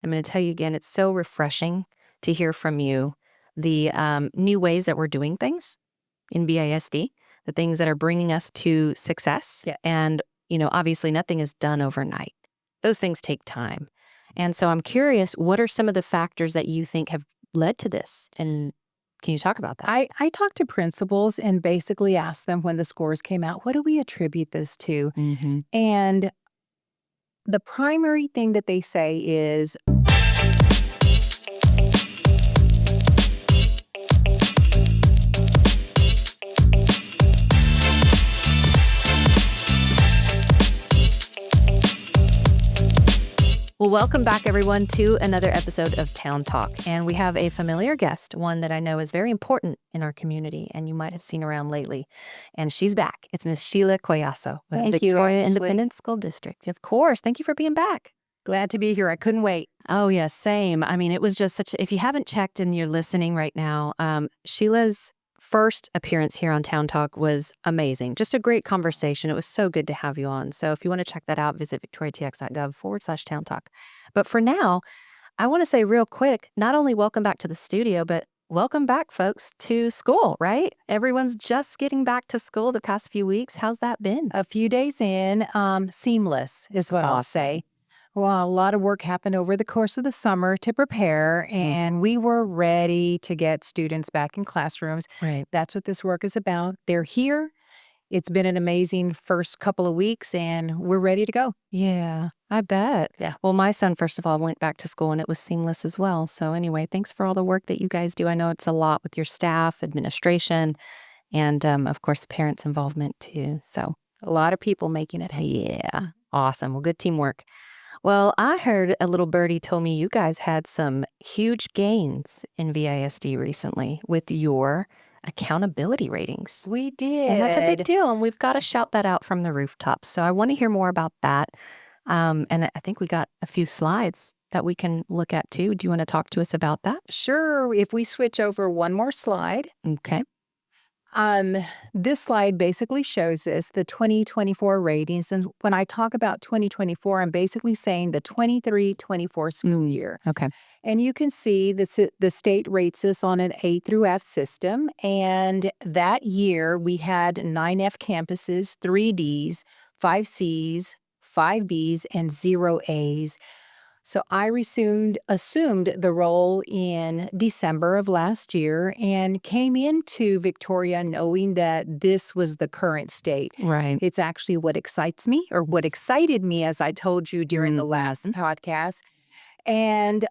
I'm going to tell you again, it's so refreshing to hear from you the new ways that we're doing things in VISD, the things that are bringing us to success. Yes. And, obviously nothing is done overnight. Those things take time. And so I'm curious, what are some of the factors that you think have led to this? And can you talk about that? I talked to principals and basically asked them when the scores came out, what do we attribute this to? Mm-hmm. And the primary thing that they say is well, welcome back, everyone, to another episode of Town Talk. And we have a familiar guest, one that I know is very important in our community, and you might have seen around lately. And she's back. It's Miss Sheila Collazo, Thank you, Victoria Ashley. Independent School District. Of course. Thank you for being back. Glad to be here. I couldn't wait. Oh, yes, same. I mean, it was just if you haven't checked and you're listening right now, Sheila's first appearance here on Town Talk was amazing. Just a great conversation. It was so good to have you on. So if you want to check that out, visit victoriatx.gov/Town Talk. But for now, I want to say real quick, not only welcome back to the studio, but welcome back, folks, to school, right? Everyone's just getting back to school the past few weeks. How's that been? A few days in, seamless is what I'll say. Well, a lot of work happened over the course of the summer to prepare, and we were ready to get students back in classrooms. Right. That's what this work is about. They're here. It's been an amazing first couple of weeks, and we're ready to go. Yeah, I bet. Yeah. Well, my son, first of all, went back to school and it was seamless as well. So anyway, thanks for all the work that you guys do. I know it's a lot with your staff, administration, and of course, the parents' involvement too. So a lot of people making it. Yeah, awesome. Well, good teamwork. Well, I heard a little birdie told me you guys had some huge gains in VISD recently with your accountability ratings. We did. And that's a big deal, and we've got to shout that out from the rooftops. So I want to hear more about that. And I think we got a few slides that we can look at too. Do you want to talk to us about that? Sure. If we switch over one more slide. Okay. This slide basically shows us the 2024 ratings. And when I talk about 2024, I'm basically saying the 23-24 school year. Okay. And you can see the state rates us on an A through F system. And that year we had 9 F campuses, 3 Ds, 5 Cs, 5 Bs, and 0 As. So I assumed the role in December of last year and came into Victoria knowing that this was the current state. Right. It's actually what excites me, or what excited me, as I told you during the last podcast. And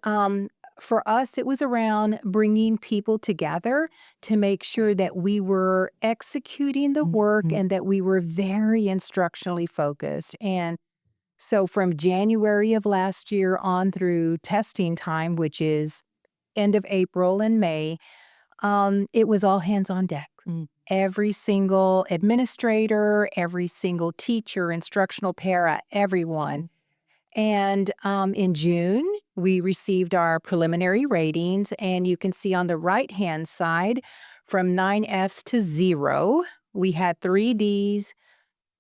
for us, it was around bringing people together to make sure that we were executing the work and that we were very instructionally focused. And so from January of last year on through testing time, which is end of April and May, it was all hands on deck. Every single administrator, every single teacher, instructional para, everyone. And in June, we received our preliminary ratings, and you can see on the right-hand side, from 9 Fs to 0, we had 3 Ds,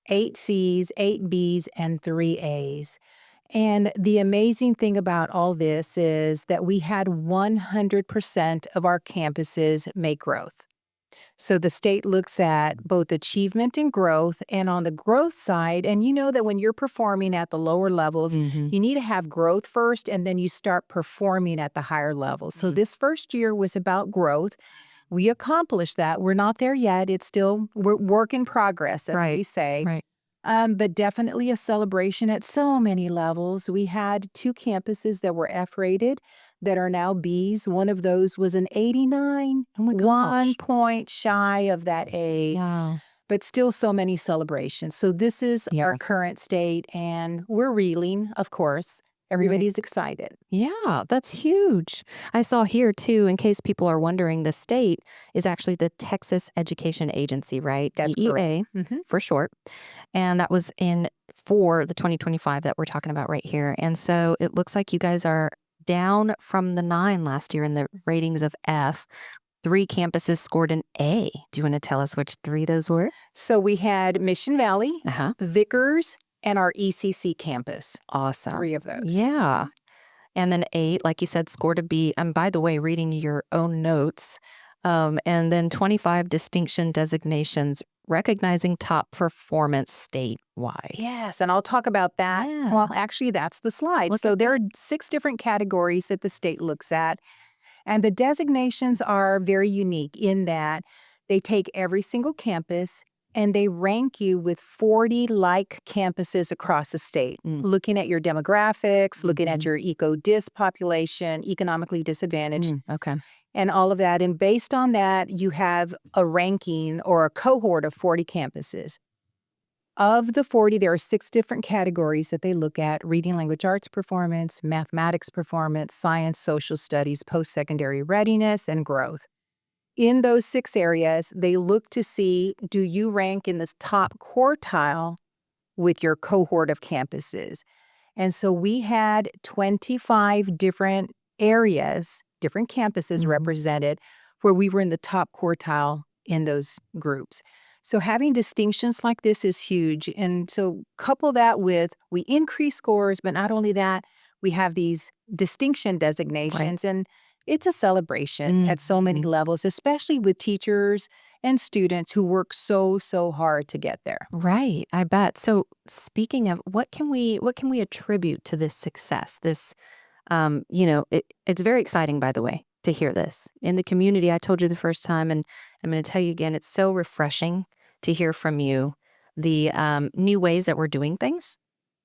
8 Cs, 8 Bs, and 3 As. And the amazing thing about all this is that we had 100% of our campuses make growth. So the state looks at both achievement and growth, and on the growth side, and you know that when you're performing at the lower levels, you need to have growth first, and then you start performing at the higher levels. So this first year was about growth. We accomplished that. We're not there yet. It's still work in progress, as we say. Right. But definitely a celebration at so many levels. We had 2 campuses that were F-rated that are now Bs. One of those was an 89, Oh my gosh. 1 point shy of that A. Wow. But still so many celebrations. So this is our current state, and we're reeling, of course. Everybody's excited. Yeah, that's huge. I saw here too, in case people are wondering, the state is actually the Texas Education Agency, right? That's T.E.A. for short. And that was for the 2025 that we're talking about right here. And so it looks like you guys are down from the 9 last year in the ratings of F. 3 campuses scored an A. Do you want to tell us which 3 those were? So we had Mission Valley, Vickers, and our ECC campus. Awesome. 3 of those. Yeah. And then 8, like you said, scored a B. And by the way, reading your own notes. And then 25 distinction designations, recognizing top performance statewide. Yes, and I'll talk about that. Yeah. Well, actually, that's the slide. Look So at there are 6 different categories that the state looks at. And the designations are very unique in that they take every single campus and they rank you with 40 like campuses across the state, looking at your demographics, looking at your eco-dis population, economically disadvantaged, Okay. and all of that. And based on that, you have a ranking or a cohort of 40 campuses. Of the 40, there are 6 different categories that they look at: reading language arts performance, mathematics performance, science, social studies, post-secondary readiness, and growth. In those 6 areas, they look to see, do you rank in this top quartile with your cohort of campuses? And so we had 25 different areas, different campuses represented, where we were in the top quartile in those groups. So having distinctions like this is huge. And so couple that with, we increase scores, but not only that, we have these distinction designations, and it's a celebration at so many levels, especially with teachers and students who work so, so hard to get there. Right, I bet. So speaking of, what can we attribute to this success? This, it's very exciting, by the way, to hear this in the community. I told you the first time, and I'm going to tell you again. It's so refreshing to hear from you the new ways that we're doing things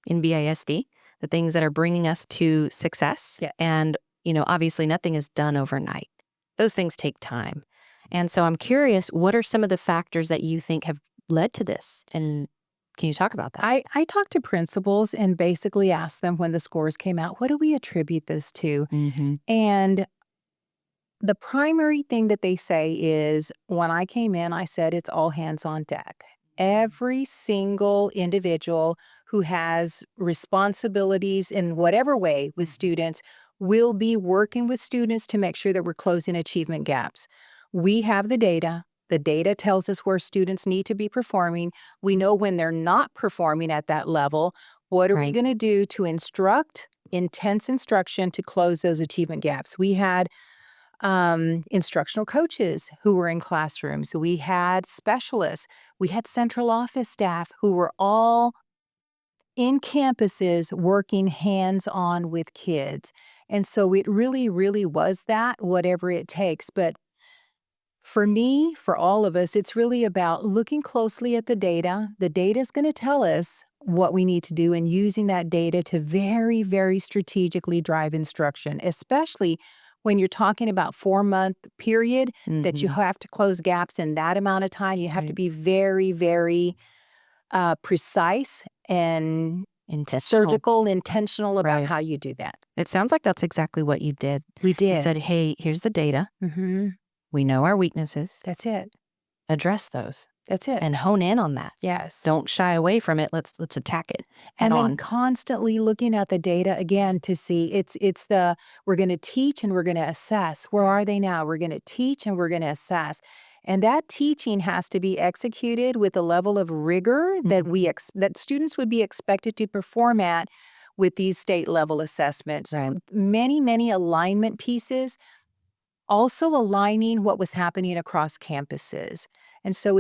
in VISD, the things that are bringing us to success. Yes. And obviously, nothing is done overnight. Those things take time. And so I'm curious, what are some of the factors that you think have led to this? And can you talk about that? I talked to principals and basically asked them when the scores came out, what do we attribute this to? And the primary thing that they say is, when I came in, I said it's all hands on deck. Every single individual who has responsibilities in whatever way with students will be working with students to make sure that we're closing achievement gaps. We have the data. The data tells us where students need to be performing. We know when they're not performing at that level. What are we going to do to instruct, intense instruction, to close those achievement gaps? We had instructional coaches who were in classrooms. We had specialists. We had central office staff who were all in campuses working hands-on with kids. And so it really, really was that, whatever it takes. But for me, for all of us, it's really about looking closely at the data. The data is going to tell us what we need to do, and using that data to very, very strategically drive instruction, especially when you're talking about 4-month period that you have to close gaps in that amount of time. You have to be very, very precise and surgical, intentional about how you do that. It sounds like that's exactly what you did. We did. You said, hey, here's the data. We know our weaknesses. That's it. Address those. That's it. And hone in on that. Yes. Don't shy away from it. Let's attack it And head then on. constantly looking at the data again to see, it's the, we're going to teach and we're going to assess. Where are they now? We're going to teach and we're going to assess. And that teaching has to be executed with a level of rigor that that students would be expected to perform at with these state level assessments. Right. Many, many alignment pieces, also aligning what was happening across campuses. And so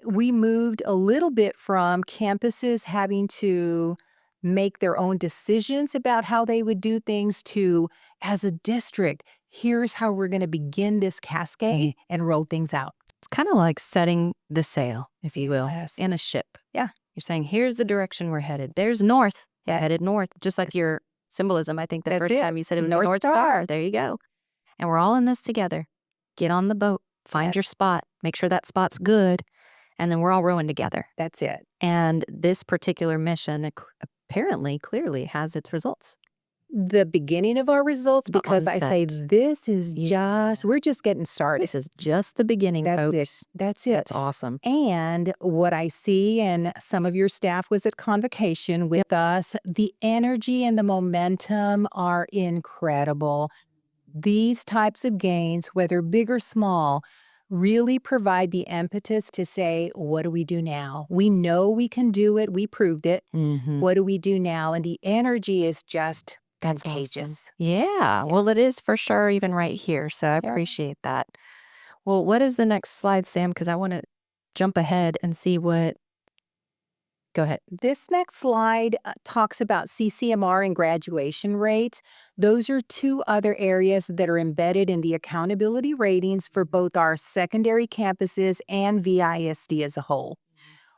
we moved a little bit from campuses having to make their own decisions about how they would do things to, as a district, here's how we're going to begin this cascade and roll things out. It's kind of like setting the sail, if you will, Yes. in a ship. Yeah. You're saying, here's the direction we're headed. There's north. We're Yes. headed north. Just like your symbolism, I think the That's first it. time you said it was North the North Star. Star. There you go. And we're all in this together. Get on the boat. Find your spot. Make sure that spot's good. And then we're all rowing together. That's it. And this particular mission apparently, clearly has its results. The beginning of our results, because I say this is we're just getting started. This is just the beginning, folks. That's it. That's awesome. And what I see, and some of your staff was at convocation with us, the energy and the momentum are incredible. These types of gains, whether big or small, really provide the impetus to say, what do we do now? We know we can do it. We proved it. What do we do now? And the energy is just That's awesome. contagious. Yeah. Well, it is for sure, even right here. So I appreciate that. Well, what is the next slide, Sam? Because I want to jump ahead and see what. Go ahead. This next slide talks about CCMR and graduation rates. Those are two other areas that are embedded in the accountability ratings for both our secondary campuses and VISD as a whole.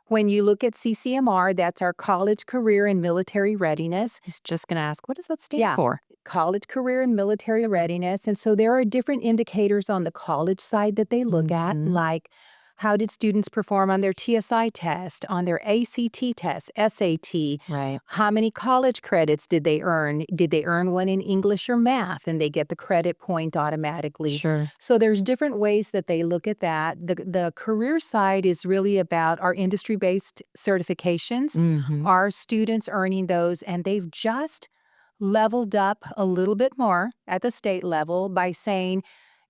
When you look at CCMR, that's our college, career, and military readiness. I was just going to ask, what does that stand for? College, career, and military readiness. And so there are different indicators on the college side that they look at, like how did students perform on their TSI test, on their ACT test, SAT? Right. How many college credits did they earn? Did they earn one in English or math? And they get the credit point automatically. Sure. So there's different ways that they look at that. The career side is really about our industry-based certifications, our students earning those, and they've just leveled up a little bit more at the state level by saying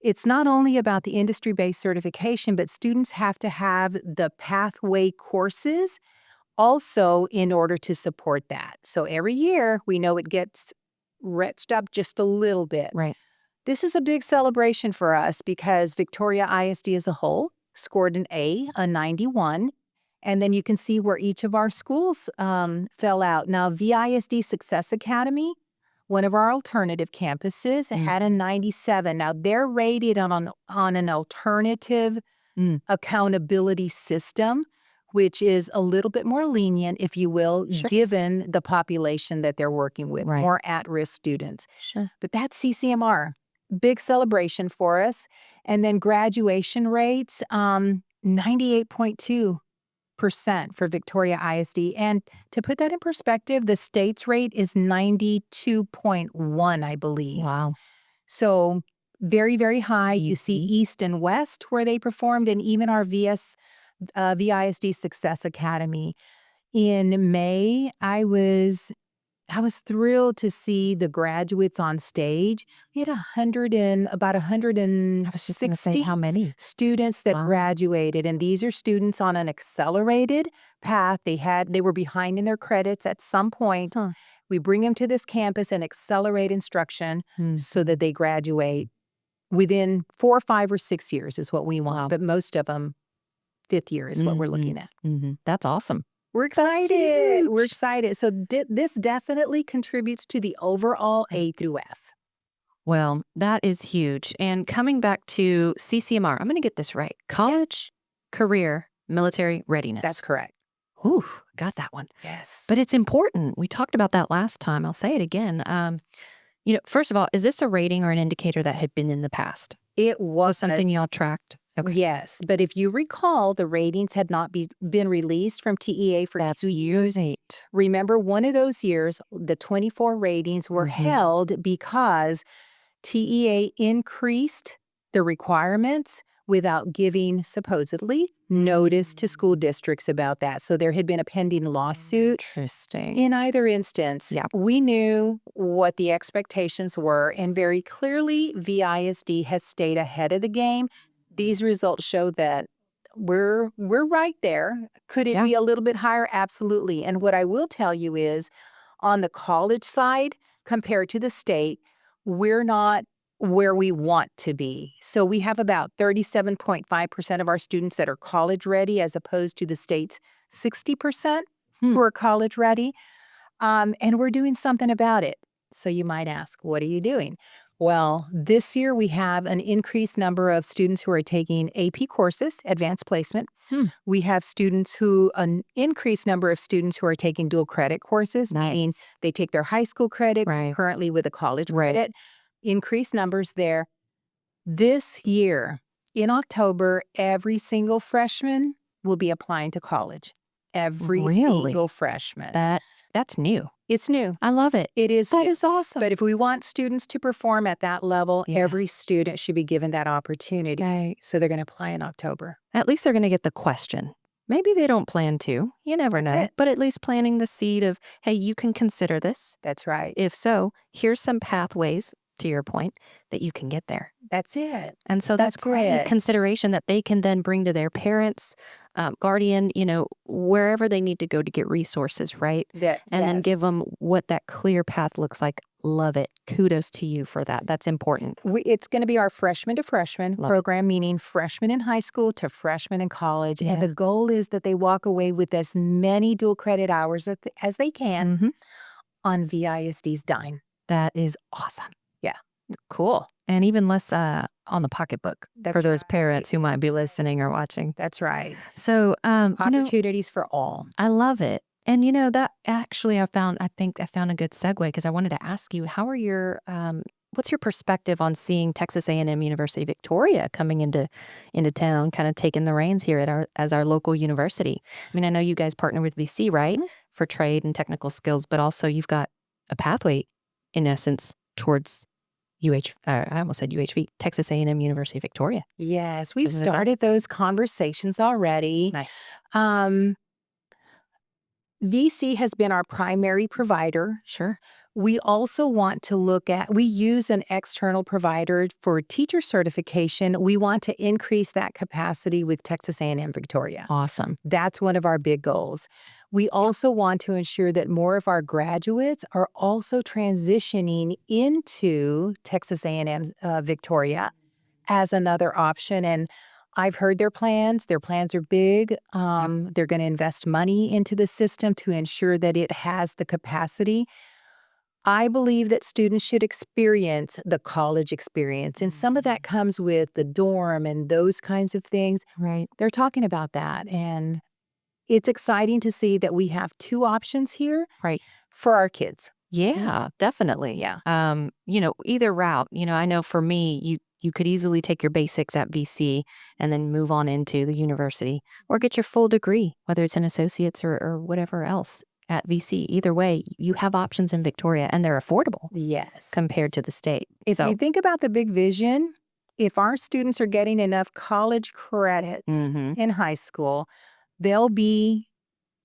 it's not only about the industry-based certification, but students have to have the pathway courses also in order to support that. So every year, we know it gets retched up just a little bit. Right. This is a big celebration for us because Victoria ISD as a whole scored an A, a 91. And then you can see where each of our schools fell out. Now, VISD Success Academy, one of our alternative campuses, had a 97. Now, they're rated on an alternative accountability system, which is a little bit more lenient, if you will, given the population that they're working with, more at-risk students. But that's CCMR. Big celebration for us. And then graduation rates, 98.2%. For Victoria ISD. And to put that in perspective, the state's rate is 92.1, I believe. Wow. So very, very high. You see East and West where they performed, and even our VISD Success Academy. In May, I was thrilled to see the graduates on stage. We had about 160 how many students that graduated, and these are students on an accelerated path. They were behind in their credits at some point. We bring them to this campus and accelerate instruction so that they graduate within 4, 5, or 6 years is what we want. But most of them, 5th year is what we're looking at. That's awesome. We're excited. We're excited. So this definitely contributes to the overall A through F. Well, that is huge. And coming back to CCMR, I'm going to get this right. College, career, military readiness. That's correct. Ooh, got that one. Yes. But it's important. We talked about that last time. I'll say it again. First of all, is this a rating or an indicator that had been in the past? It was something y'all tracked? Okay. Yes, but if you recall, the ratings had not been released from T.E.A. for 2 years. Remember, one of those years, the 24 ratings were held because T.E.A. increased the requirements without giving, supposedly, notice to school districts about that. So there had been a pending lawsuit. Interesting. In either instance, we knew what the expectations were, and very clearly, VISD has stayed ahead of the game. These results show that we're right there. Could it be a little bit higher? Absolutely. And what I will tell you is, on the college side, compared to the state, we're not where we want to be. So we have about 37.5% of our students that are college ready, as opposed to the state's 60% who are college ready. And we're doing something about it. So you might ask, what are you doing? Well, this year we have an increased number of students who are taking AP courses, advanced placement. We have an increased number of students who are taking dual credit courses. That means they take their high school credit currently with a college credit. Increased numbers there. This year, in October, every single freshman will be applying to college. Every single freshman. That's new. It's new. I love it. It is. That is awesome. But if we want students to perform at that level, every student should be given that opportunity. So they're going to apply in October. At least they're going to get the question. Maybe they don't plan to. You never know. But at least planting the seed of, hey, you can consider this. That's right. If so, here's some pathways, to your point, that you can get there. That's it. And so that's great consideration that they can then bring to their parents, guardian, wherever they need to go to get resources, right? And then give them what that clear path looks like Love it. Kudos to you for that. That's important. It's going to be our freshman to freshman Love program, meaning freshmen in high school to freshmen in college. Yeah. And the goal is that they walk away with as many dual credit hours as they can Mhm. on VISD's dime. That is awesome. Yeah. Cool. And even less on the pocketbook for That's those right. parents who might be listening or watching. That's right. So, Opportunities for all. I love it. And that actually I think I found a good segue because I wanted to ask you, how are what's your perspective on seeing Texas A&M University Victoria coming into town, kind of taking the reins here as our local university? I mean, I know you guys partner with VC, right? Mhm. For trade and technical skills, but also you've got a pathway in essence towards I almost said UHV, Texas A&M University Victoria. Yes, we've Isn't it that? started those conversations already. Nice. VC has been our primary provider. Sure. We also want to we use an external provider for teacher certification. We want to increase that capacity with Texas A&M Victoria. Awesome. That's one of our big goals. We also want to ensure that more of our graduates are also transitioning into Texas A&M Victoria as another option. And I've heard their plans. Their plans are big. They're going to invest money into the system to ensure that it has the capacity. I believe that students should experience the college experience, and some of that comes with the dorm and those kinds of things. Right. They're talking about that, and it's exciting to see that we have two options here Right. for our kids. Yeah, definitely. Yeah. Either route, I know for me, you could easily take your basics at VC and then move on into the university or get your full degree, whether it's an associate's or whatever else at VC. Either way, you have options in Victoria and they're affordable Yes. compared to the state. If So, you think about the big vision, if our students are getting enough college credits Mhm. in high school, they'll be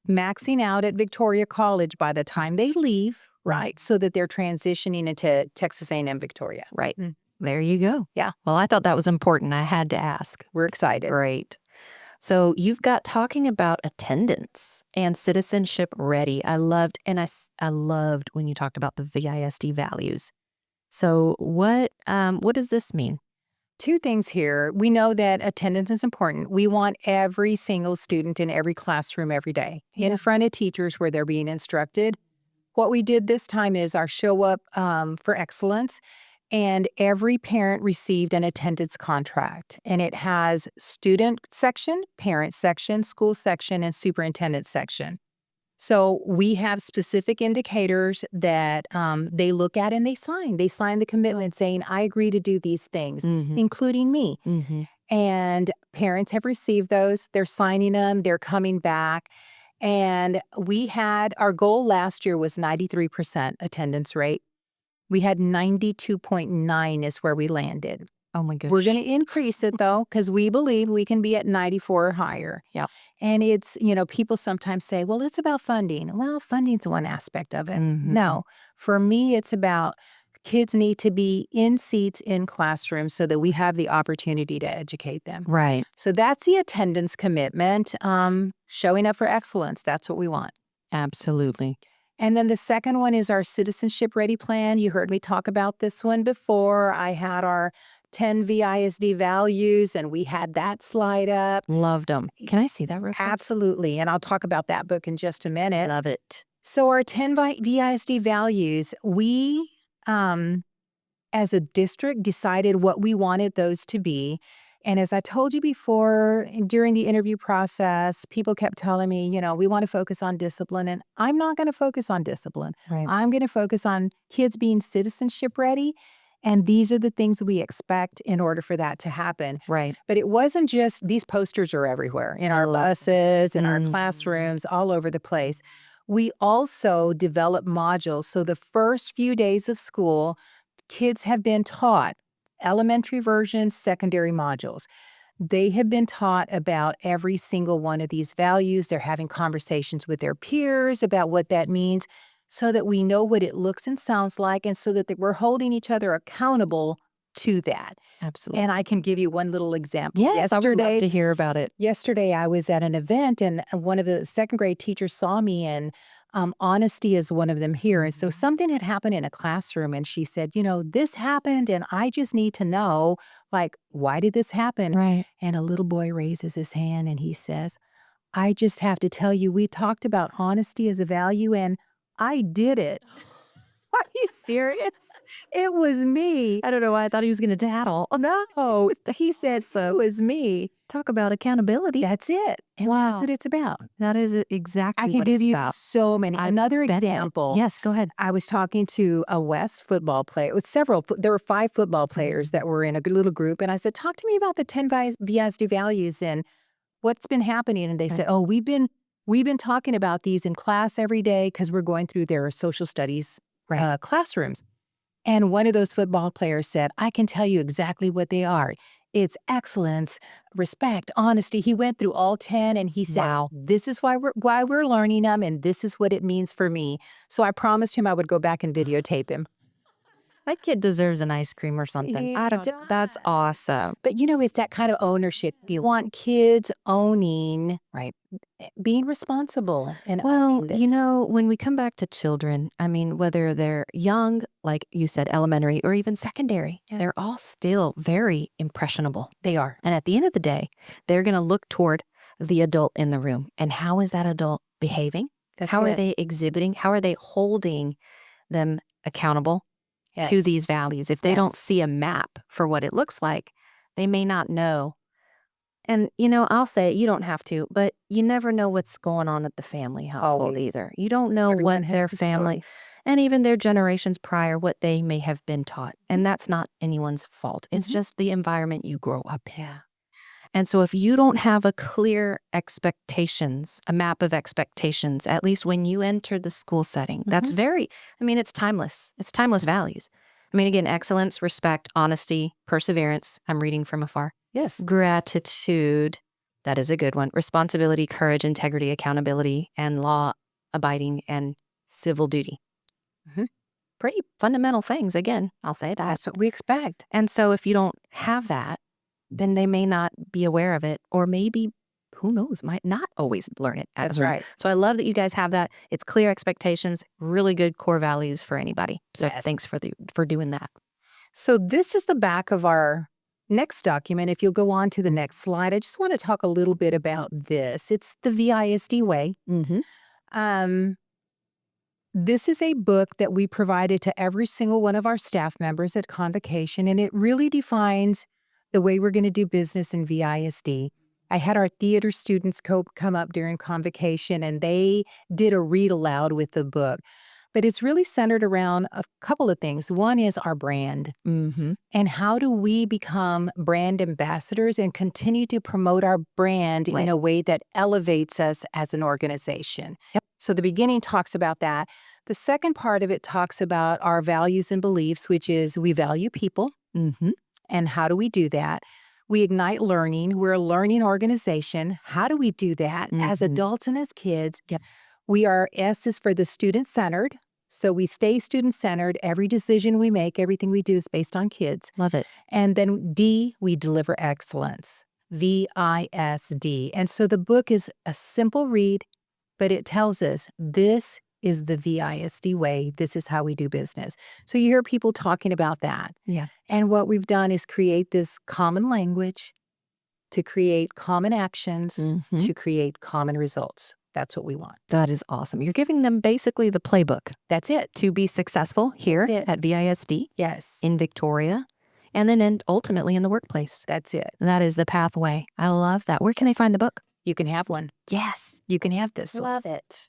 maxing out at Victoria College by the time they leave, right? So that they're transitioning into Texas A&M Victoria. Right. Mm. There you go. Yeah. Well, I thought that was important. I had to ask. We're excited. Great. So you've got talking about attendance and citizenship ready. I loved when you talked about the VISD values. So what does this mean? Two things here. We know that attendance is important. We want every single student in every classroom every day in front of teachers where they're being instructed. What we did this time is our show up for excellence, and every parent received an attendance contract. And it has student section, parent section, school section, and superintendent section. So we have specific indicators that they look at and they sign. They sign the commitment saying, I agree to do these things, Mhm. including me. Mhm. And parents have received those. They're signing them. They're coming back. And our goal last year was 93% attendance rate. We had 92.9 is where we landed. Oh my goodness. We're going to increase it though, because we believe we can be at 94 or higher. Yep. And it's, people sometimes say, well, it's about funding. Well, funding's one aspect of it. Mhm. No, for me, it's about kids need to be in seats in classrooms so that we have the opportunity to educate them. Right. So that's the attendance commitment, showing up for excellence. That's what we want. Absolutely. And then the second one is our citizenship ready plan. You heard me talk about this one before. I had our 10 VISD values and we had that slide up. Loved them. Can I see that real quick? Absolutely. And I'll talk about that book in just a minute. Love it. So our 10 VISD values, we, as a district, decided what we wanted those to be. And as I told you before, during the interview process, people kept telling me, we want to focus on discipline. And I'm not going to focus on discipline. Right. I'm going to focus on kids being citizenship ready. And these are the things we expect in order for that to happen. Right. But it wasn't just these posters are everywhere in our buses, in our Mhm. classrooms, all over the place. We also develop modules. So the first few days of school, kids have been taught elementary versions, secondary modules. They have been taught about every single one of these values. They're having conversations with their peers about what that means so that we know what it looks and sounds like and so that we're holding each other accountable to that. Absolutely. And I can give you one little example. Yes, I would love to hear about it. Yesterday, I was at an event and one of the second grade teachers saw me and Honesty is one of them here. And so something had happened in a classroom, and she said, this happened, and I just need to know, like, why did this happen? Right. And a little boy raises his hand and he says, I just have to tell you, we talked about honesty as a value, and I did it. Are you serious? It was me. I don't know why I thought he was going to tattle. No, he said, it was me. Talk about accountability. That's it. And that's what it's about. That is exactly I can what give it's you about. so many. Another bet it. example. Yes, go ahead. I was talking to a West football player. It was there were 5 football players that were in a good little group. And I said, talk to me about the 10 VISD values and what's been happening. And they said, oh, we've been talking about these in class every day because we're going through their social studies classrooms. And one of those football players said, I can tell you exactly what they are. It's excellence, respect, honesty. He went through all 10 and he said, Wow. this is why we're learning them, and this is what it means for me. So I promised him I would go back and videotape him. That kid deserves an ice cream or something. That's awesome. But it's that kind of ownership. You want kids owning, being responsible. And Well, owning this. when we come back to children, I mean, whether they're young, like you said, elementary, or even secondary, they're all still very impressionable. They are. And at the end of the day, they're going to look toward the adult in the room. And how is that adult behaving? How are they exhibiting? How are they holding them accountable to these values? If they don't see a map for what it looks like, they may not know. And, I'll say you don't have to, but you never know what's going on at the family household either. You don't know Everyone what their has a family and even their generations prior, what they may have been taught. And that's not anyone's fault. It's just the environment you grow up in. Yeah. And so if you don't have a clear expectations, a map of expectations, at least when you enter the school setting, that's it's timeless. It's timeless values. I mean, again, excellence, respect, honesty, perseverance. I'm reading from afar. Yes. Gratitude. That is a good one. Responsibility, courage, integrity, accountability, and law abiding and civil duty. Pretty fundamental things. Again, I'll say that. That's what we expect. And so if you don't have that, then they may not be aware of it, or maybe, who knows, might not always learn it. That's right. So I love that you guys have that. It's clear expectations, really good core values for anybody. So thanks for doing that. So this is the back of our next document. If you'll go on to the next slide, I just want to talk a little bit about this. It's the VISD Way. This is a book that we provided to every single one of our staff members at Convocation, and it really defines the way we're going to do business in VISD. I had our theater students come up during Convocation, and they did a read aloud with the book. But it's really centered around a couple of things. One is our brand. And how do we become brand ambassadors and continue to promote our brand in a way that elevates us as an organization? So the beginning talks about that. The second part of it talks about our values and beliefs, which is we value people. And how do we do that? We ignite learning. We're a learning organization. How do we do that as adults and as kids? We are, S is for the student-centered. So we stay student-centered. Every decision we make, everything we do is based on kids. Love it. And then D, we deliver excellence. VISD. And so the book is a simple read, but it tells us this is the VISD way. This is how we do business. So you hear people talking about that. Yeah. And what we've done is create this common language to create common actions, to create common results. That's what we want. That is awesome. You're giving them basically the playbook. That's it. To be successful here at VISD. Yes. In Victoria. And then ultimately in the workplace. That's it. That is the pathway. I love that. Where can they find the book? You can have one. Yes. You can have this. Love it.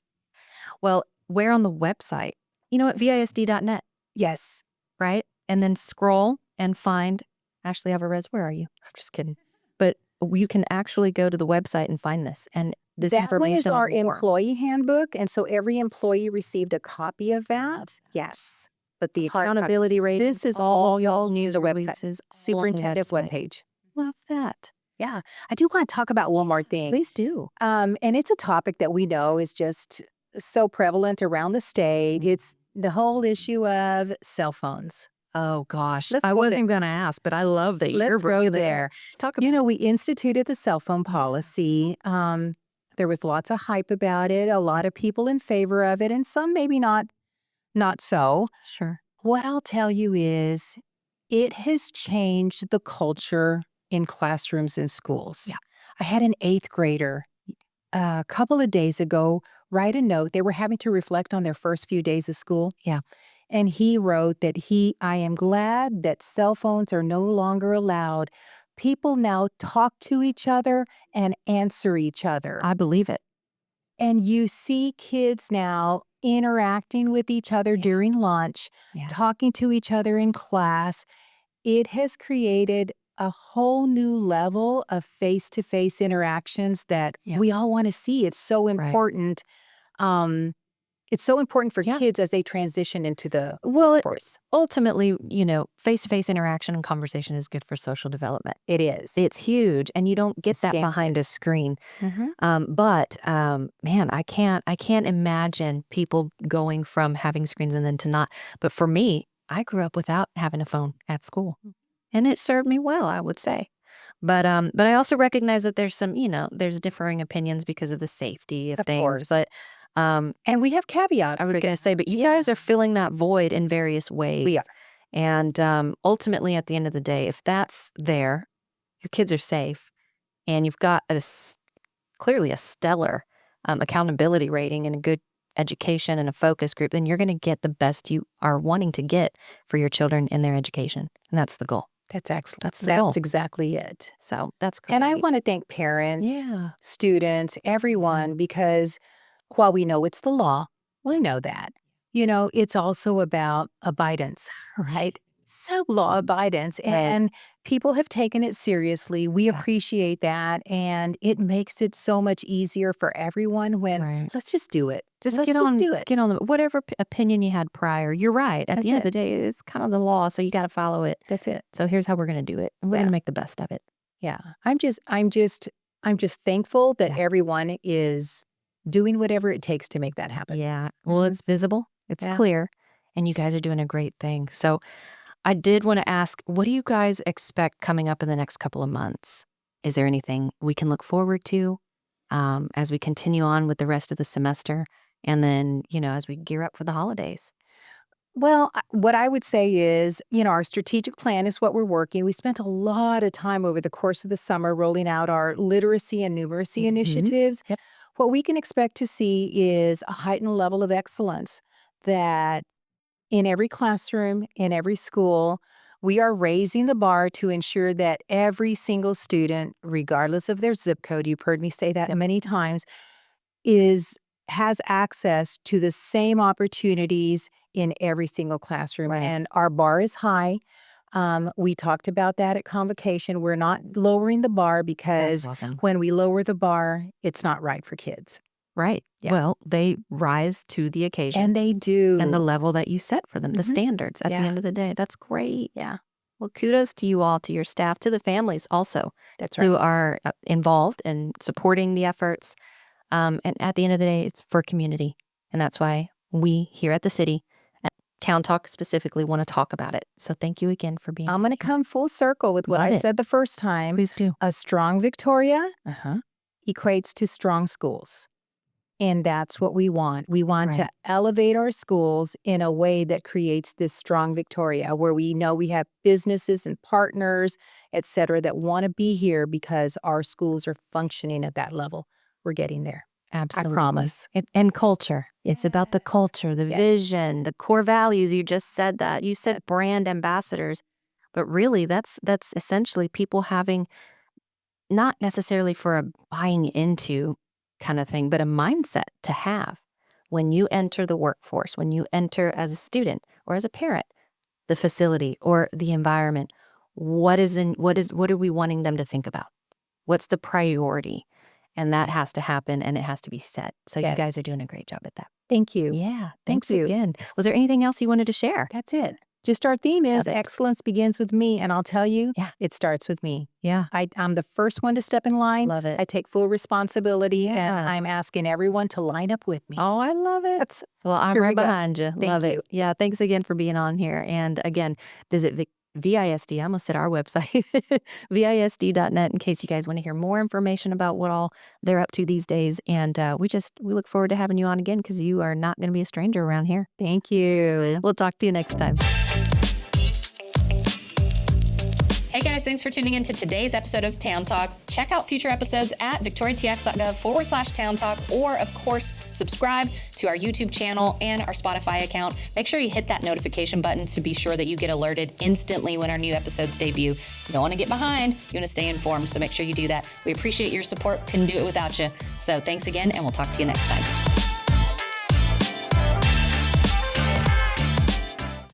Well, where on the website? At VISD.net. Yes. Right? And then scroll and find Ashley Alvarez. Where are you? I'm just kidding. But you can actually go to the website and find this. And this information is our employee handbook. And so every employee received a copy of that. Yes. But the accountability rate. This is all y'all's news releases. Superintendent's webpage. Love that. Yeah. I do want to talk about one more thing. Please do. And it's a topic that we know is just so prevalent around the state. It's the whole issue of cell phones. Oh, gosh. I wasn't going to ask, but I love that you're Let's go there. Talk about we instituted the cell phone policy There was lots of hype about it, a lot of people in favor of it, and some maybe not so. Sure. What I'll tell you is it has changed the culture in classrooms and schools. Yeah. I had an 8th grader a couple of days ago write a note. They were having to reflect on their first few days of school. Yeah. And he wrote that I am glad that cell phones are no longer allowed. People now talk to each other and answer each other. I believe it. And you see kids now interacting with each other during lunch, Yeah. talking to each other in class. It has created a whole new level of face-to-face interactions that Yeah. we all want to see. It's so important. Um, it's so important for Yeah. kids as they transition into the Well, workforce. ultimately, face-to-face interaction and conversation is good for social development. It is. It's huge, and you don't get that Stand behind a screen. Mhm. But man, I can't imagine people going from having screens and then to not. But for me, I grew up without having a phone at school, and it served me well, I would say. But I also recognize that there's some, there's differing opinions because of the safety of Of things. course. But And we have caveats. I was for going that. to say, but you guys are filling that void in various ways. We are. And ultimately, at the end of the day, if that's there, your kids are safe, and you've got clearly a stellar accountability rating and a good education and a focus group, then you're going to get the best you are wanting to get for your children in their education. And that's the goal. That's excellent. That's the goal. That's exactly it. So that's great. And I want to thank parents, Yeah. students, everyone, because while we know it's the law, we know that. It's also about abidance, right? So law abidance. And people have taken it seriously. We Yeah. appreciate that. And it makes it so much easier for everyone when Right. let's just do it. Just Let's get on do it. get on the whatever opinion you had prior. You're right. At the end of the day, it's kind of the law, so you got to follow it. That's it. So here's how we're going to do it. And we're Yeah. going to make the best of it. Yeah. I'm just thankful that Yeah. everyone is doing whatever it takes to make that happen. Yeah. Well, Mhm. it's visible. It's Yeah. clear. And you guys are doing a great thing. So I did want to ask, what do you guys expect coming up in the next couple of months? Is there anything we can look forward to as we continue on with the rest of the semester? And then, as we gear up for the holidays? Well, what I would say is, our strategic plan is what we're working. We spent a lot of time over the course of the summer rolling out our literacy and numeracy Mhm. initiatives. Yep. What we can expect to see is a heightened level of excellence that in every classroom, in every school, we are raising the bar to ensure that every single student, regardless of their zip code, you've heard me say that Yep. many times, is has access to the same opportunities in every single classroom. Right. And our bar is high. We talked about that at convocation. We're not lowering the bar That's because awesome. when we lower the bar, it's not right for kids. Right. Yeah. Well, they rise to the occasion And they do. and the level that you set for them, the Mhm. standards at the Yeah. end of the day. That's great. Yeah, Well, kudos to you all, to your staff, to the families also that's right. who are involved and supporting the efforts. And at the end of the day, it's for community. And that's why we here at the city, at Town Talk specifically, want to talk about it. So thank you again for being I'm going to here. come full circle with what Love I it. said the first time. Please do. A strong Victoria Uh-huh. equates to strong schools. And that's what we want. We want to Right. elevate our schools in a way that creates this strong Victoria where we know we have businesses and partners, et cetera, that want to be here because our schools are functioning at that level. We're getting there. Absolutely. I promise. And culture. It's about the Yes. culture, the Yes. vision, the core values. You just said that. You said brand ambassadors. But really, that's essentially people having not necessarily for a buying into kind of thing, but a mindset to have when you enter the workforce, when you enter as a student or as a parent, the facility or the environment. What are we wanting them to think about? What's the priority? And that has to happen and it has to be set. So you Yes. guys are doing a great job at that. Thank you. Yeah. Thank Thanks you. again. Was there anything else you wanted to share? That's it. Just our theme is Love it. excellence begins with me. And I'll tell you, Yeah. it starts with me. Yeah. I'm the first one to step in line. Love it. I take full responsibility, and Yeah. I'm asking everyone to line up with me. Oh, I love it. Well, I'm Here we right go. behind you. Thank Love you. it. Yeah, thanks again for being on here. And again, visit VISD. I almost said our website, VISD.net, in case you guys want to hear more information about what all they're up to these days. And we look forward to having you on again because you are not going to be a stranger around here. Thank you. We'll talk to you next time. Hey guys, thanks for tuning in to today's episode of Town Talk. Check out future episodes at victoriatx.gov/Town Talk, or of course, subscribe to our YouTube channel and our Spotify account. Make sure you hit that notification button to be sure that you get alerted instantly when our new episodes debut. You don't want to get behind, you want to stay informed, so make sure you do that. We appreciate your support, couldn't do it without you. So thanks again, and we'll talk to you next time.